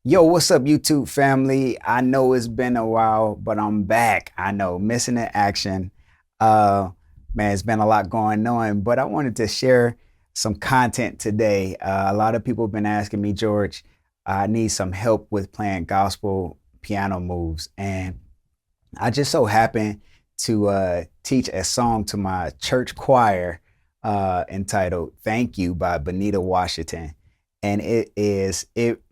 Yo, what's up, YouTube family? I know it's been a while, but I'm back. I know, missing in action. Uh, man, it's been a lot going on, but I wanted to share some content today. A lot of people have been asking me, George, I need some help with playing gospel piano moves, and I just so happen to teach a song to my church choir entitled "Thank You" by Benita Washington, and it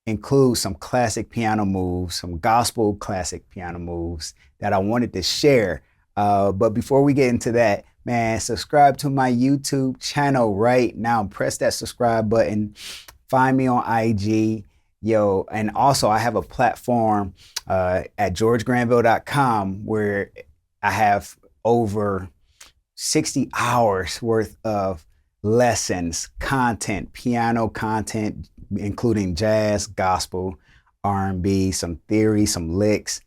includes some classic piano moves, some gospel classic piano moves that I wanted to share. But before we get into that, man, subscribe to my YouTube channel right now. Press that subscribe button. Find me on IG. Yo, and also I have a platform at georgegranville.com where I have over 60 hours worth of lessons, content, piano content, including jazz, gospel, R&B, some theory, some licks.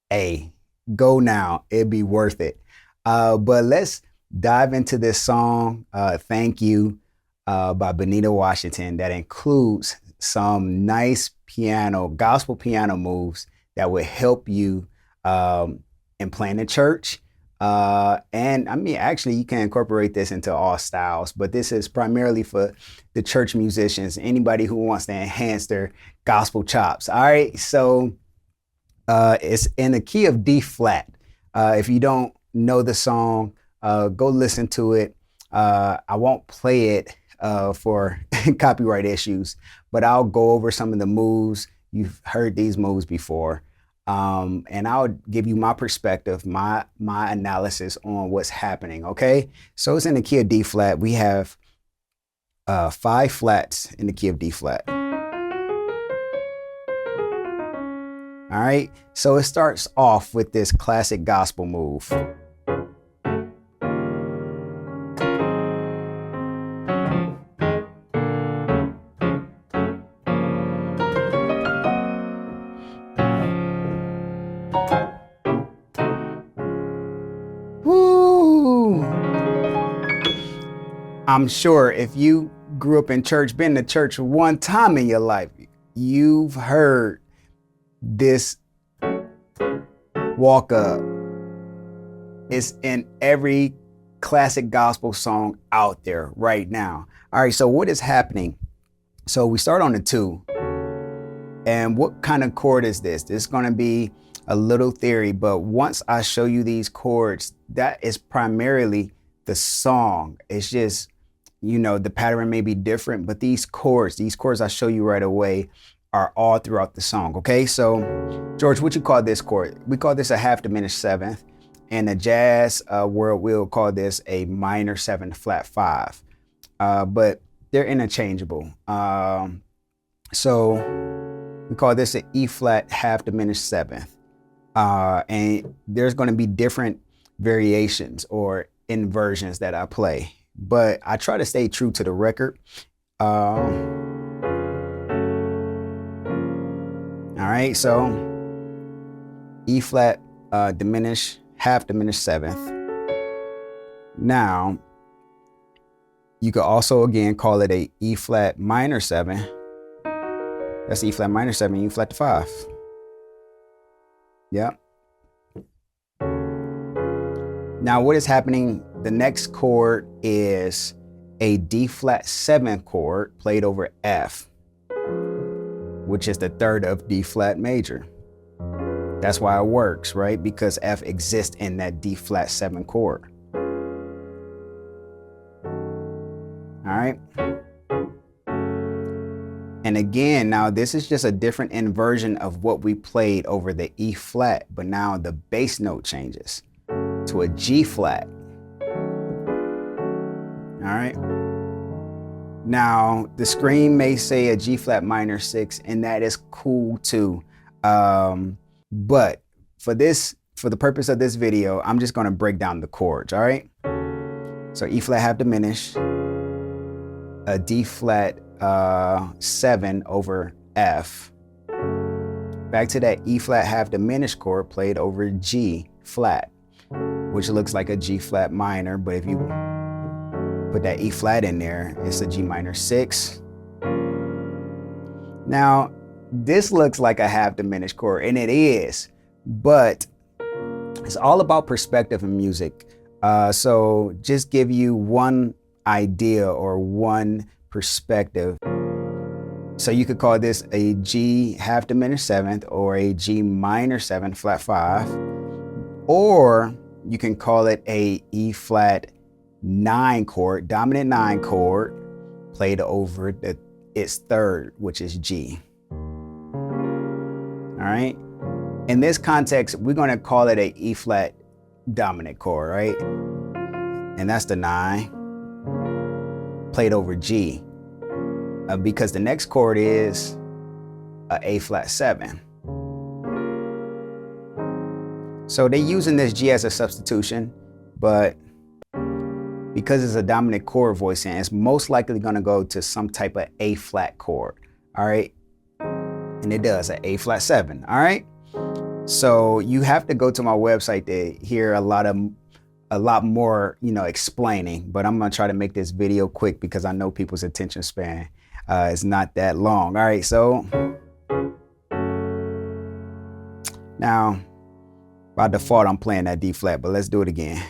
Hey, go now. It'd be worth it. But let's dive into this song, Thank You, by Benita Washington, that includes some nice piano, gospel piano moves that would help you in playing in church. And I mean, actually, you can incorporate this into all styles, but this is primarily for the church musicians, anybody who wants to enhance their gospel chops. All right, so it's in the key of D flat. If you don't know the song, go listen to it. I won't play it for copyright issues, but I'll go over some of the moves. You've heard these moves before. And I'll give you my perspective, my analysis on what's happening. Okay, so it's in the key of D flat. We have 5 flats in the key of D flat. All right, so it starts off with this classic gospel move. Woo! I'm sure if you grew up in church, been to church one time in your life, you've heard this walk up. It's in every classic gospel song out there right now. All right, so what is happening? So we start on the 2. And what kind of chord is this? This is going to be a little theory, but once I show you these chords, that is primarily the song. It's just, the pattern may be different, but these chords I show you right away are all throughout the song. Okay, so George, what you call this chord? We call this a half diminished 7th. In the jazz world, we'll call this a minor 7 flat 5. But they're interchangeable. So we call this an E flat half diminished 7th. And there's going to be different variations or inversions that I play, but I try to stay true to the record. All right, so E flat diminished, half diminished 7th. Now, you could also again call it a E flat minor 7. That's E flat minor 7, E flat to 5. Yep. Now, what is happening? The next chord is a D flat 7 chord played over F, which is the 3rd of D flat major. That's why it works, right? Because F exists in that D flat 7 chord. All right. And again, now this is just a different inversion of what we played over the E flat, but now the bass note changes to a G flat. All right. Now the screen may say a G flat minor 6, and that is cool too. But for the purpose of this video, I'm just going to break down the chords. All right. So E flat half diminished, a D flat 7 over F, back to that E flat half diminished chord played over G flat, which looks like a G flat minor, but if you put that E flat in there, it's a G minor 6. Now, this looks like a half diminished chord, and it is, but it's all about perspective in music. So just give you one idea or one perspective. So you could call this a G half diminished seventh or a G minor 7 flat 5, or you can call it a E flat 9 chord, dominant 9 chord, played over its third, which is G. All right. In this context, we're going to call it a E flat dominant chord, right? And that's the 9 played over G. Because the next chord is A flat 7. So they're using this G as a substitution, but because it's a dominant chord voicing, it's most likely going to go to some type of A flat chord. All right. And it does, an A flat 7. All right. So you have to go to my website to hear a lot more, explaining, but I'm going to try to make this video quick because I know people's attention span is not that long. All right. So now by default, I'm playing that D flat, but let's do it again.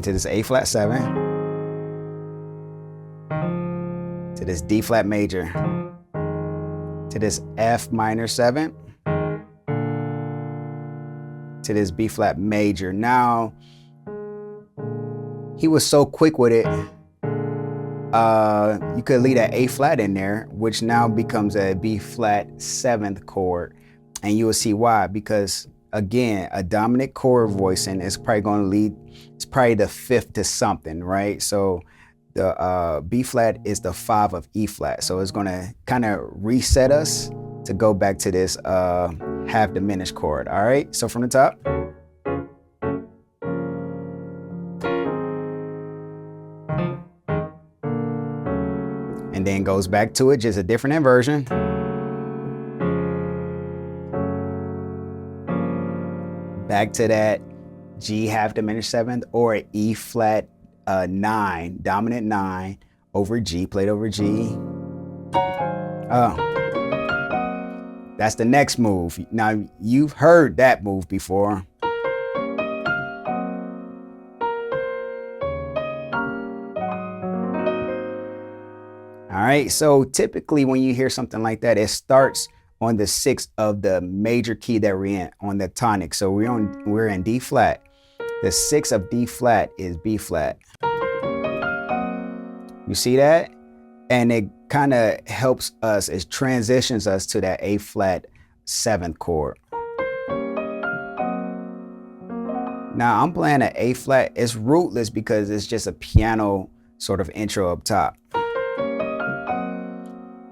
To this A flat 7, to this D flat major, to this F minor 7, to this B flat major. Now, he was so quick with it, you could leave that A flat in there, which now becomes a B flat 7th chord, and you will see why. Because again, a dominant chord voicing is probably going to lead, it's probably the 5th to something, right? So the B flat is the 5 of E flat. So it's going to kind of reset us to go back to this half diminished chord. All right. So from the top. And then goes back to it, just a different inversion. Back to that G half diminished 7th or E flat 9, dominant 9 over G, played over G. That's the next move. Now you've heard that move before. All right, so typically when you hear something like that, it starts on the 6th of the major key that we're in, on the tonic. So we're in D flat. The 6th of D flat is B flat. You see that? And it kind of helps us, it transitions us to that A flat 7th chord. Now I'm playing an A flat. It's rootless because it's just a piano sort of intro up top.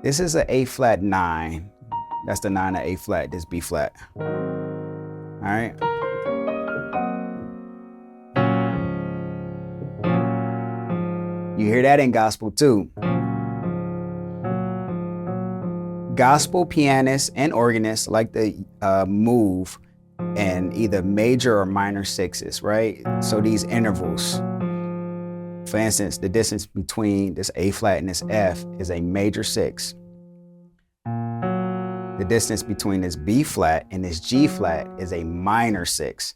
This is an A flat 9. That's the 9 of A flat, this B flat. All right. You hear that in gospel too. Gospel pianists and organists like to move in either major or minor 6s, right? So these intervals. For instance, the distance between this A flat and this F is a major 6. The distance between this B flat and this G flat is a minor 6.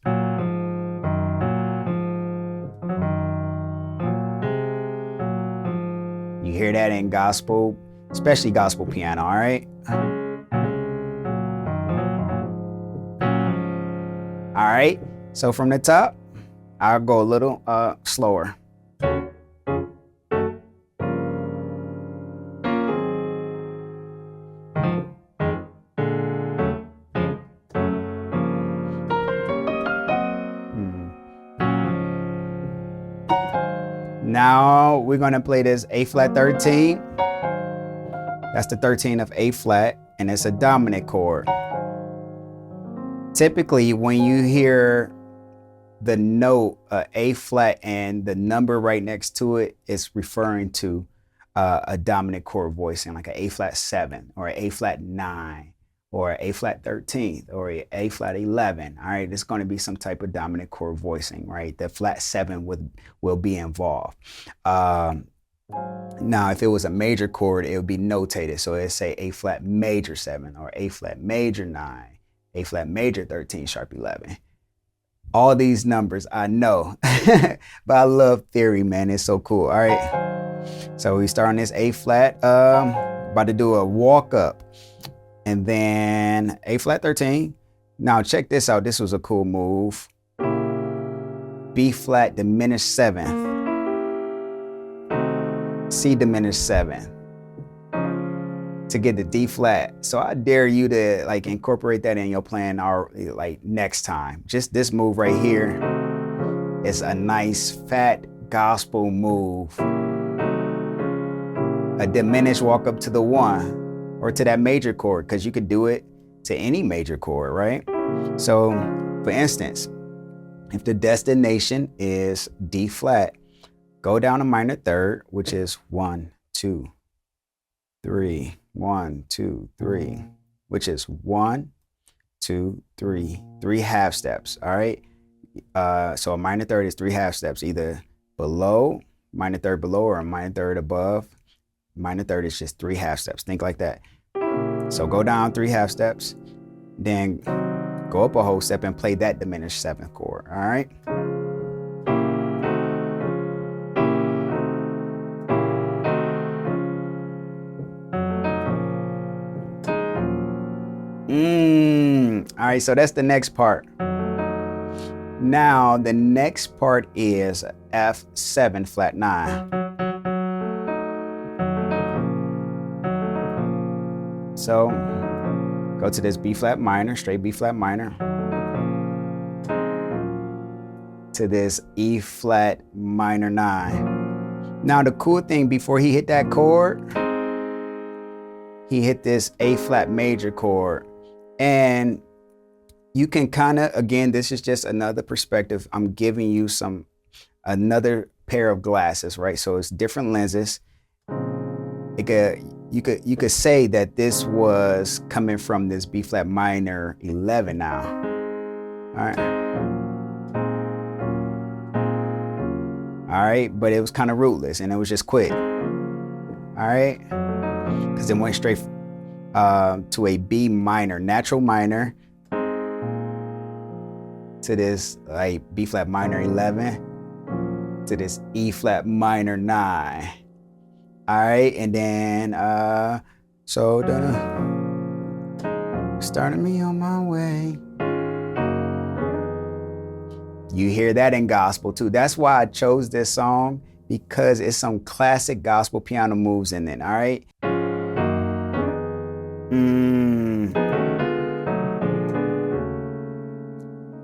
You hear that in gospel, especially gospel piano, all right? All right, so from the top, I'll go a little slower. Now we're going to play this A flat 13. That's the 13 of A flat, and it's a dominant chord. Typically, when you hear the note A flat and the number right next to it, it's referring to a dominant chord voicing, like an A flat 7 or an A flat 9 or A flat 13th, or A flat 11. All right, it's going to be some type of dominant chord voicing, right? The flat 7 will be involved. Now, if it was a major chord, it would be notated. So it'd say A flat major 7, or A flat major 9, A flat major 13, sharp 11. All these numbers I know, but I love theory, man. It's so cool. All right, so we start on this A flat, about to do a walk up, and then A flat 13. Now check this out. This was a cool move. B flat diminished 7th, C diminished 7th to get the D flat. So I dare you to like incorporate that in your plan, or like next time. Just this move right here is a nice fat gospel move. A diminished walk up to the 1 or to that major chord, because you could do it to any major chord, right? So for instance, if the destination is D flat, go down a minor third, which is 1, 2, 3, 1, 2, 3, which is 1, 2, 3, 3 half steps. All right. So a minor third is 3 half steps, either below, minor third below, or a minor third above. Minor third is just 3 half steps. Think like that. So go down 3 half steps, then go up a whole step and play that diminished 7th chord. All right. All right, so that's the next part. Now the next part is F7 flat 9. So go to this B flat minor, straight B flat minor, to this E flat minor 9. Now the cool thing, before he hit that chord, he hit this A flat major chord. And you can kind of, again, this is just another perspective. I'm giving you another pair of glasses, right? So it's different lenses. You could say that this was coming from this B flat minor 11 now. All right. All right, but it was kind of rootless and it was just quick. All right, because it went straight to a B minor, natural minor, to this like B flat minor 11, to this E flat minor 9. All right, and then so starting me on my way. You hear that in gospel too. That's why I chose this song, because it's some classic gospel piano moves in it. All right.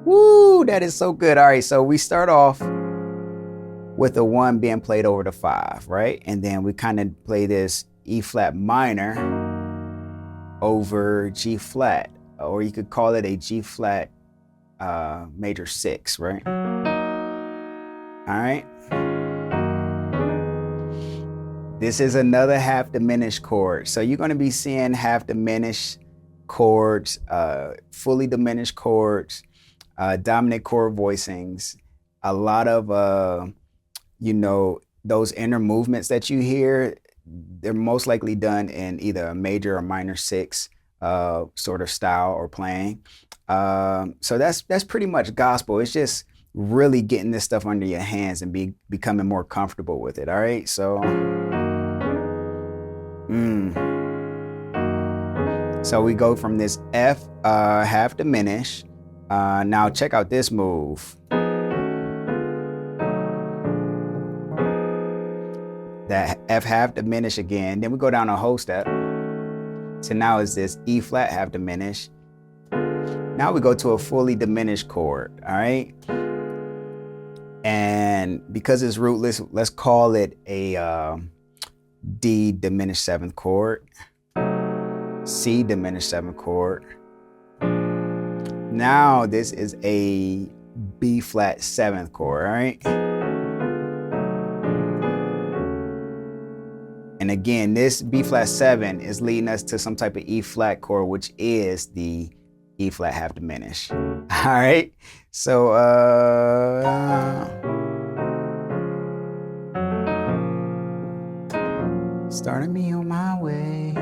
Woo, that is so good. All right, so we start off with the 1 being played over the 5, right? And then we kind of play this E flat minor over G flat, or you could call it a G flat major 6, right? All right. This is another half diminished chord. So you're going to be seeing half diminished chords, fully diminished chords, dominant chord voicings, a lot of those inner movements that you hear, they're most likely done in either a major or minor 6 sort of style or playing. So that's pretty much gospel. It's just really getting this stuff under your hands and becoming more comfortable with it. All right, so so we go from this F half diminish. Now check out this move. That F half diminish again. Then we go down a whole step. So now it's this E flat half diminish. Now we go to a fully diminished chord, all right? And because it's rootless, let's call it a D diminished 7th chord, C diminished 7th chord. Now this is a B flat 7th chord, all right? And And again, this B flat 7 is leading us to some type of E flat chord, which is the E flat half diminished. All right. So, starting me on my way.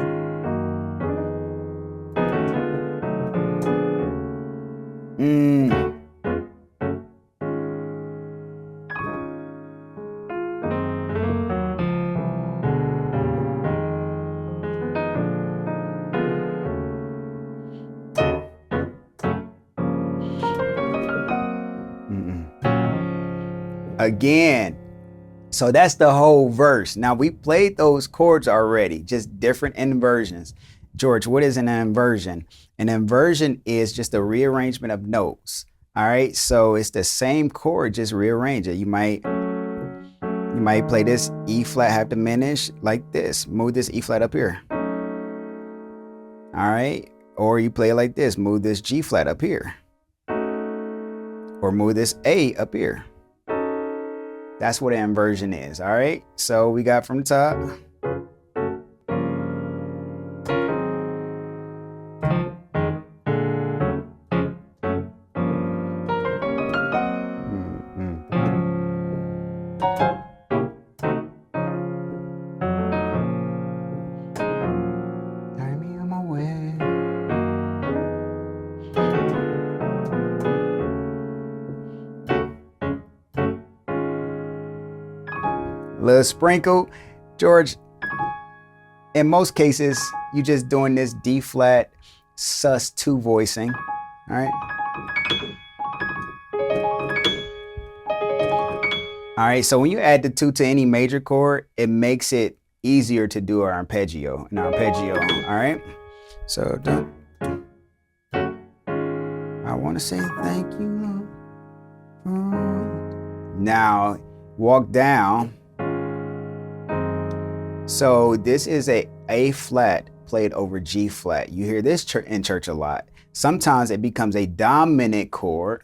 Again, so that's the whole verse. Now we played those chords already, just different inversions. George, what is an inversion? An inversion is just a rearrangement of notes. All right, so it's the same chord, just rearrange it. You might play this E flat half diminished like this. Move this E flat up here. All right, or you play it like this. Move this G flat up here, or move this A up here. That's what an inversion is, all right? So we got from the top. Carry me on my way. Little sprinkle. George, in most cases, you just doing this D flat sus2 voicing, all right? All right, so when you add the 2 to any major chord, it makes it easier to do our arpeggio, all right? So, I want to say thank you. Now, walk down. So this is A flat played over G flat. You hear this in church a lot. Sometimes it becomes a dominant chord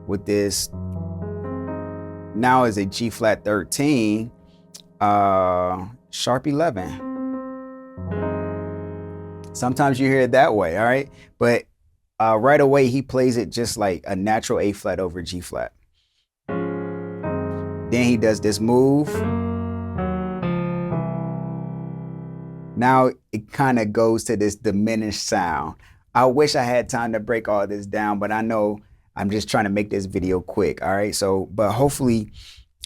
with this. Now is a G flat 13, sharp 11. Sometimes you hear it that way, all right? But right away he plays it just like a natural A flat over G flat. Then he does this move. Now it kind of goes to this diminished sound. I wish I had time to break all this down, but I know I'm just trying to make this video quick, all right? So, but hopefully,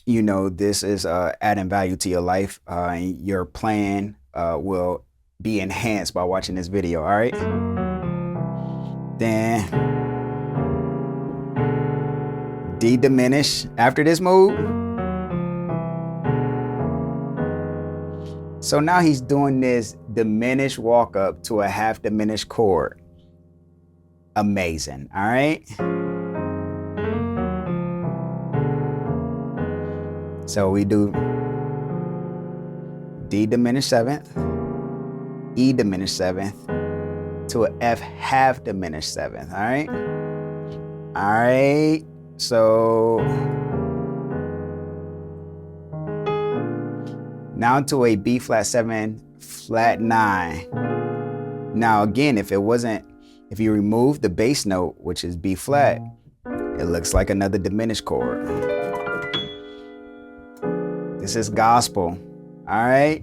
you know, this is adding value to your life. Your plan will be enhanced by watching this video, all right? Then D diminish after this move. So now he's doing this diminished walk up to a half diminished chord. Amazing, all right? So we do D diminished 7th, E diminished 7th to a F half diminished 7th, all right? All right, so now to a B flat 7 flat 9. Now again, if you remove the bass note, which is B flat, it looks like another diminished chord. This is gospel, all right?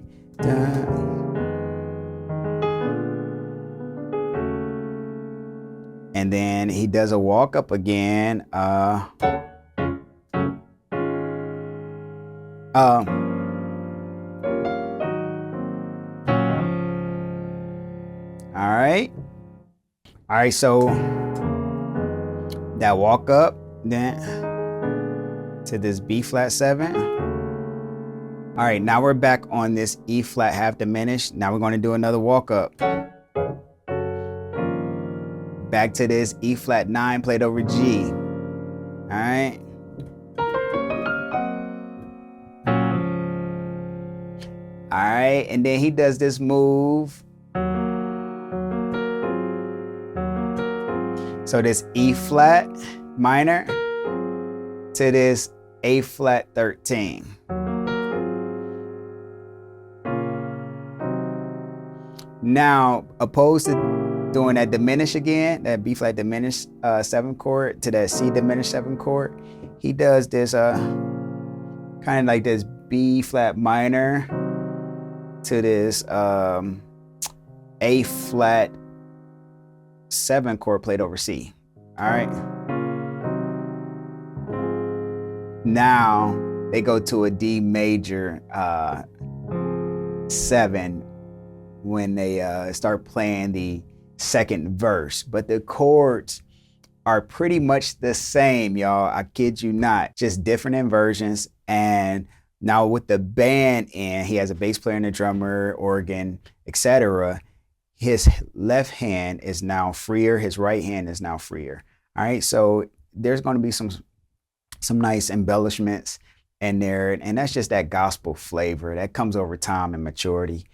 And then he does a walk up again. All right, so that walk up then to this B flat 7. All right, now we're back on this E flat half diminished. Now we're going to do another walk up. Back to this E flat 9 played over G. All right. All right, and then he does this move. So this E flat minor to this A flat 13. Now, opposed to doing that diminished again, that B flat diminished 7th chord to that C diminished 7th chord, he does this kind of like this B flat minor to this A flat 7th chord played over C. All right. Now they go to a D major 7 when they start playing the second verse, but the chords are pretty much the same, y'all. I kid you not, just different inversions. And now with the band in, he has a bass player and a drummer, organ, etc. His left hand is now freer. His right hand is now freer. All right, so there's going to be some nice embellishments in there, and that's just that gospel flavor that comes over time and maturity.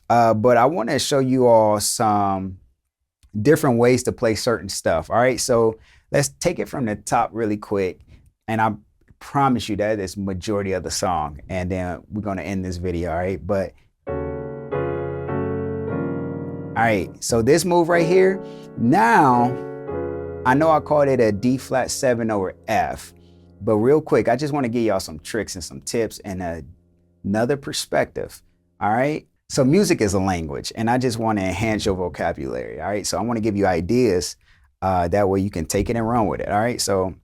But I want to show you all some different ways to play certain stuff. All right, so let's take it from the top really quick, and I promise you that is majority of the song, and then we're going to end this video. All right, but all right, so this move right here, now I know I called it a D flat 7 over F, but real quick, I just want to give y'all some tricks and some tips and another perspective. All right, so music is a language, and I just want to enhance your vocabulary. All right, so I want to give you ideas that way you can take it and run with it. All right, so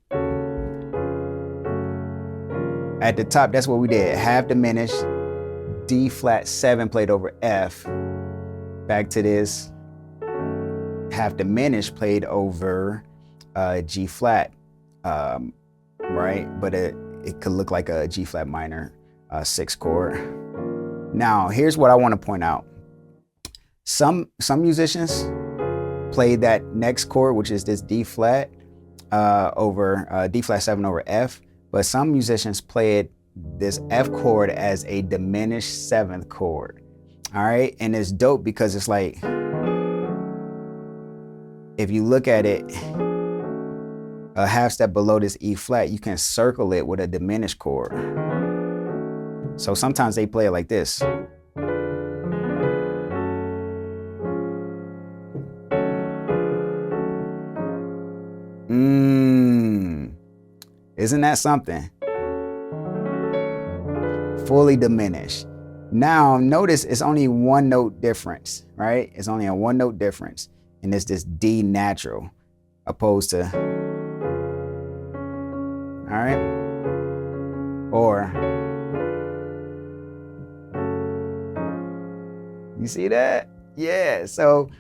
at the top, that's what we did. Half diminished, D flat 7 played over F. Back to this half diminished played over G flat, right? But it could look like a G flat minor 6 chord. Now, here's what I want to point out. Some musicians play that next chord, which is this D flat over D flat 7 over F, but some musicians play this F chord as a diminished 7th chord. All right, and it's dope because it's like, if you look at it, a half step below this E flat, you can circle it with a diminished chord. So sometimes they play it like this. Isn't that something? Fully diminished. Now notice it's only one note difference, right? It's only a one note difference, and it's this D natural opposed to, all right? Or, you see that? Yeah, so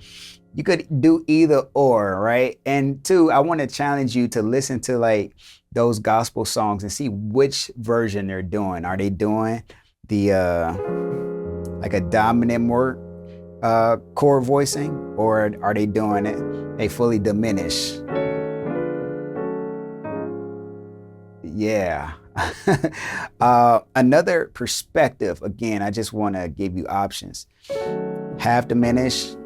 you could do either or, right? And two, I want to challenge you to listen to like those gospel songs and see which version they're doing. Are they doing the like a dominant more chord voicing, or are they doing it a fully diminished? Yeah. Another perspective, again, I just want to give you options. Half diminished,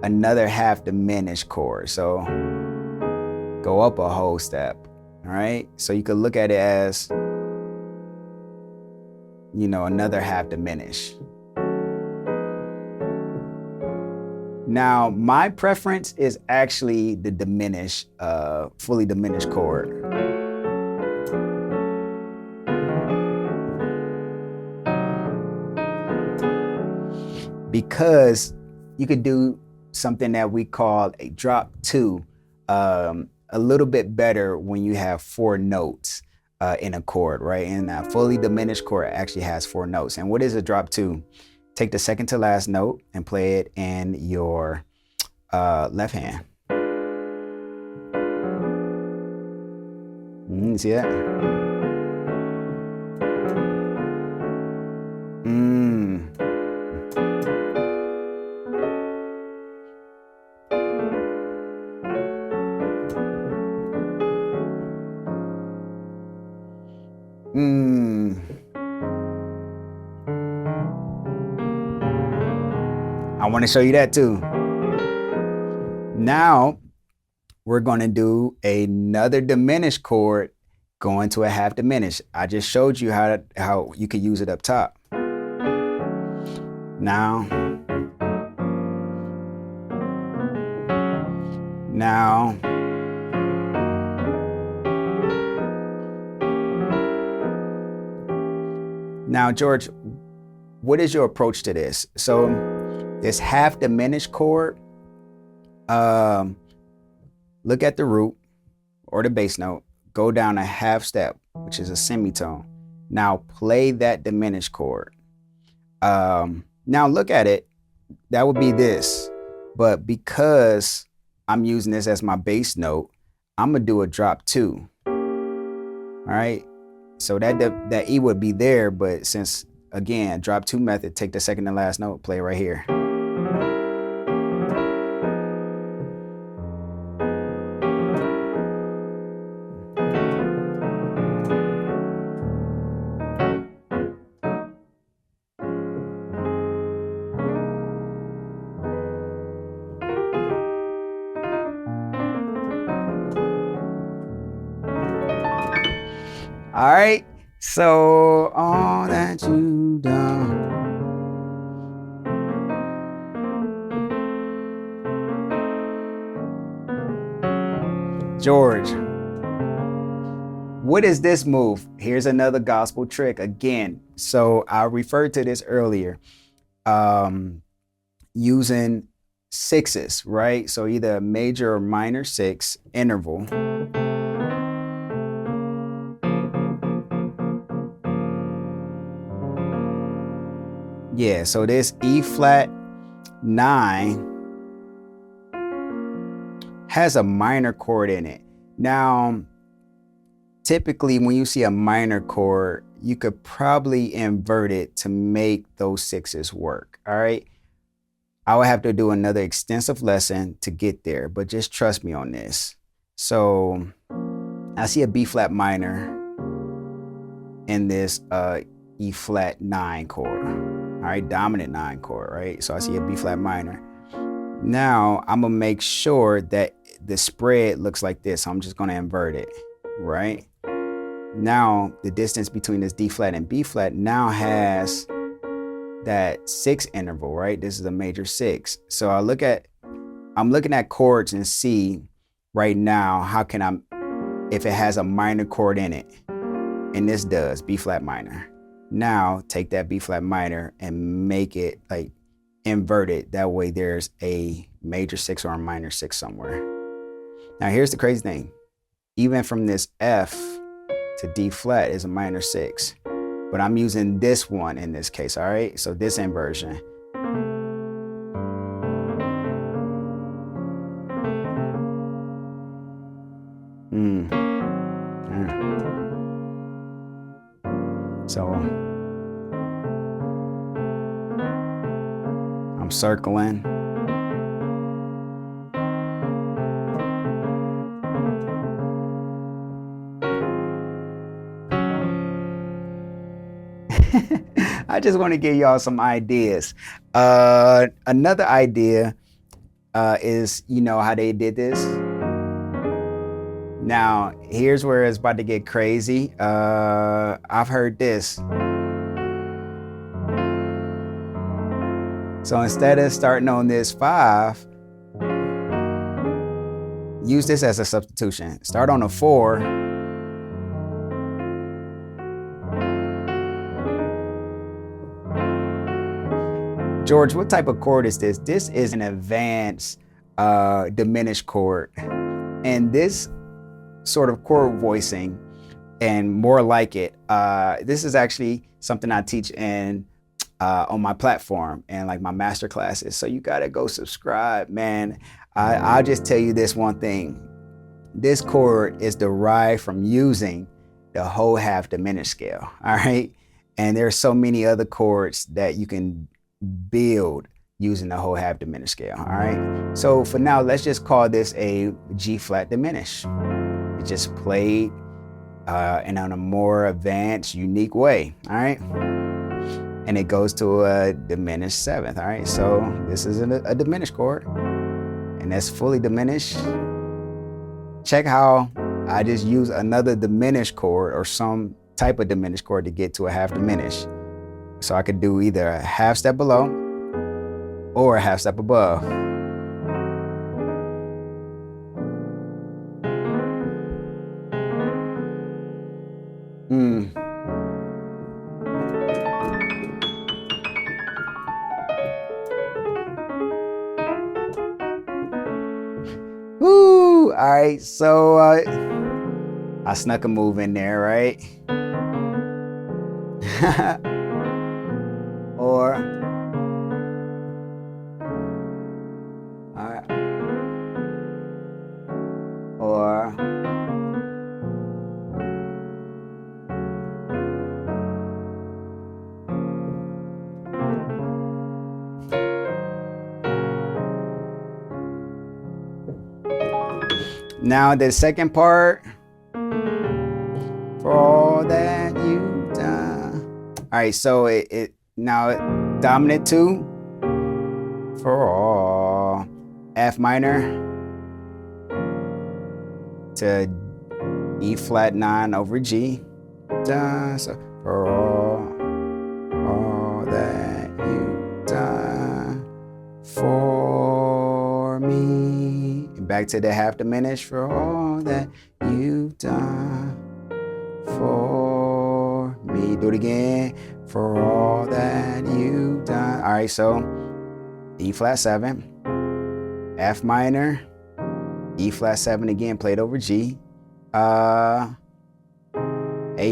another half diminished chord. So go up a whole step, all right? So you could look at it as, you know, another half diminished. Now, my preference is actually the diminished, fully diminished chord. Because you could do something that we call a drop 2 a little bit better when you have 4 notes in a chord, right? And a fully diminished chord actually has 4 notes. And what is a drop 2? Take the second to last note and play it in your left hand. See that? I want to show you that too. Now we're going to do another diminished chord going to a half diminished. I just showed you how you could use it up top. Now Now, George, what is your approach to this? So this half diminished chord, look at the root or the bass note, go down a half step, which is a semitone. Now play that diminished chord. Now look at it, that would be this, but because I'm using this as my bass note, I'm gonna do a drop 2. All right, so that E would be there, but since again, drop 2 method, take the second to last note, play right here. All right, so all that you done. George, what is this move? Here's another gospel trick again. So I referred to this earlier, using sixes, right? So either a major or minor 6 interval. Yeah, so this E flat 9 has a minor chord in it. Now, typically when you see a minor chord, you could probably invert it to make those 6s work, all right? I would have to do another extensive lesson to get there, but just trust me on this. So I see a B flat minor in this E flat 9 chord. All right, dominant 9 chord, right? So I see a B flat minor. Now I'm gonna make sure that the spread looks like this. So I'm just gonna invert it, right? Now the distance between this D flat and B flat now has that 6 interval, right? This is a major 6. So I'm looking at chords and see right now, how can I, if it has a minor chord in it, and this does, B flat minor. Now take that B flat minor and make it like invert it. That way there's a major 6 or a minor 6 somewhere. Now here's the crazy thing. Even from this F to D flat is a minor 6, but I'm using this one in this case, all right? So this inversion. So I'm circling. I just want to give y'all some ideas. Another idea is, you know how they did this? Now, here's where it's about to get crazy. I've heard this. So instead of starting on this 5, use this as a substitution. Start on a 4. George, what type of chord is this? This is an advanced diminished chord. And this sort of chord voicing and more like it, this is actually something I teach in on my platform and like my master classes. So you gotta go subscribe, man. I'll just tell you this one thing. This chord is derived from using the whole half diminished scale, all right? And there's so many other chords that you can build using the whole half diminished scale, all right? So for now, let's just call this a G flat diminished. It just played in a more advanced, unique way, all right? And it goes to a diminished 7th, all right? So this is a diminished chord, and that's fully diminished. Check how I just use another diminished chord or some type of diminished chord to get to a half diminished. So I could do either a half step below or a half step above. All right, so I snuck a move in there, right? Or, all right, or, now the second part, for all that you've done. All right, so it now dominant 2 for all, F minor to E flat 9 over G. Done. So for all that you've done for me. And back to the half diminished, for all that you've done for me. Do it again. For all that you've done. All right, so E flat 7, F minor, E flat 7 again, played over G, A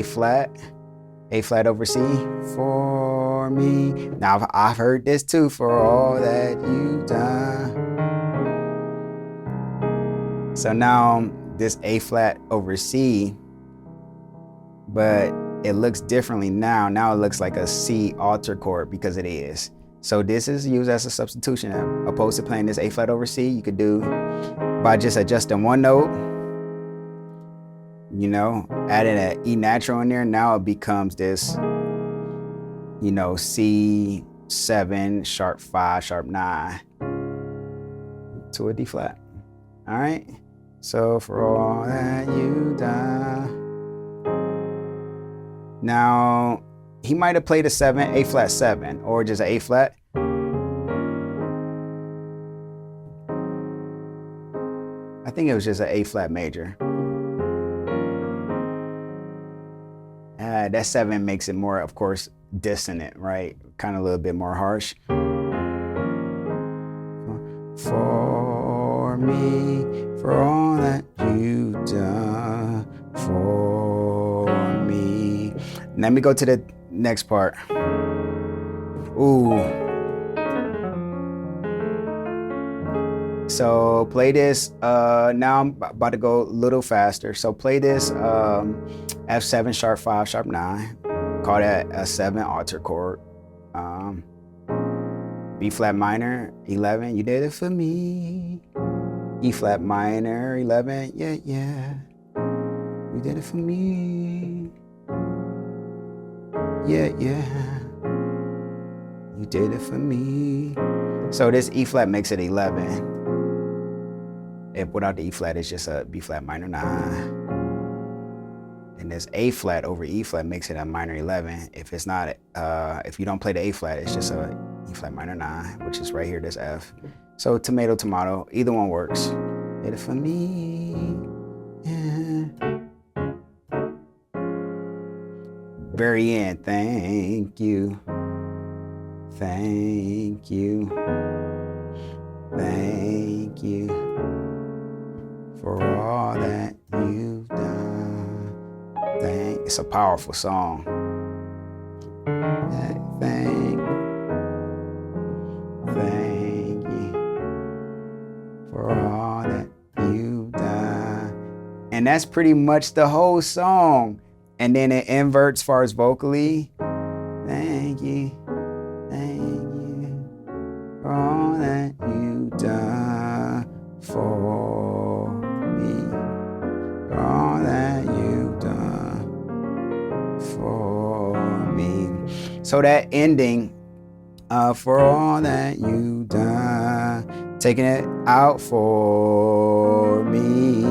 flat over C for me. Now I've heard this too, for all that you've done. So now this A flat over C, but it looks differently now. Now it looks like a C alter chord because it is. So this is used as a substitution. Opposed to playing this A flat over C, you could do by just adjusting one note, you know, adding an E natural in there. Now it becomes this, you know, C7, sharp 5, sharp 9 to a D flat. All right. So for all that you done. Now, he might have played a 7, A flat 7, or just an A flat. I think it was just an A flat major. That 7 makes it more, of course, dissonant, right? Kind of a little bit more harsh. For me, for all that you've done for me. Let me go to the next part. Ooh. So play this. Now I'm about to go a little faster. So play this F7, sharp 5, sharp 9. Call that a 7 alter chord. B flat minor, 11. You did it for me. E flat minor, 11. Yeah, yeah. You did it for me. Yeah, yeah. You did it for me. So this E flat makes it 11. If without the E flat, it's just a B flat minor 9. And this A flat over E flat makes it a minor 11. If it's not, if you don't play the A flat, it's just a E flat minor 9, which is right here, this F. So tomato, tomato, either one works. Did it for me. Yeah. Very end, thank you. Thank you. Thank you for all that you've done. It's a powerful song. Thank you for all that you've done. And that's pretty much the whole song. And then it inverts as far as vocally. Thank you for all that you've done for me. For all that you've done for me. So that ending, for all that you've done, taking it out for me.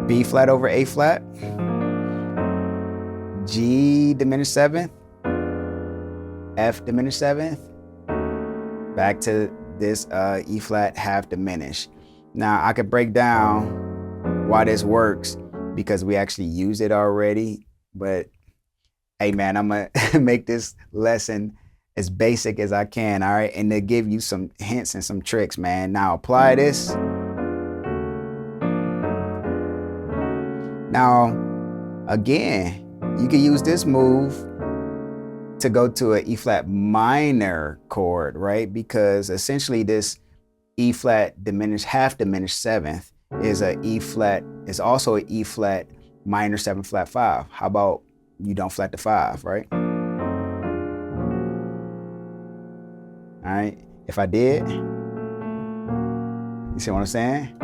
B flat over A flat, G diminished 7th, F diminished 7th, back to this E flat half diminished. Now I could break down why this works because we actually use it already, but hey man, I'm gonna make this lesson as basic as I can, all right? And to give you some hints and some tricks, man. Now apply this. Now, again, you can use this move to go to an E flat minor chord, right? Because essentially this E flat diminished, half diminished seventh is a E flat, is also an E flat minor 7 flat 5. How about you don't flat the 5, right? All right, if I did, you see what I'm saying?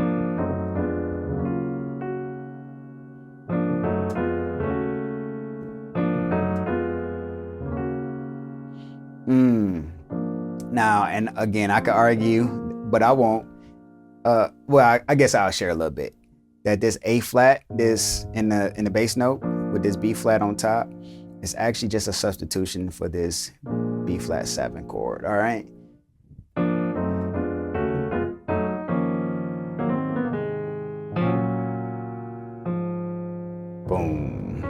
Now, and again, I could argue, but I won't. Well, I guess I'll share a little bit. That this A flat, this in the bass note with this B flat on top, is actually just a substitution for this B flat 7 chord. All right. Boom.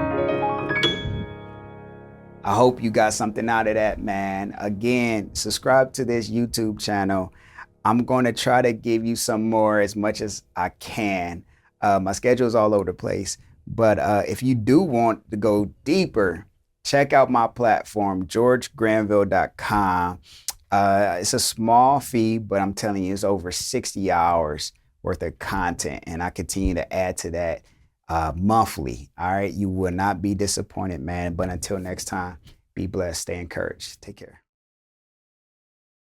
I hope you got something out of that, man. Again, subscribe to this YouTube channel. I'm going to try to give you some more as much as I can. My schedule is all over the place. But if you do want to go deeper, check out my platform, georgegranville.com. It's a small fee, but I'm telling you, it's over 60 hours worth of content. And I continue to add to that monthly. All right. You will not be disappointed, man. But until next time, be blessed. Stay encouraged. Take care.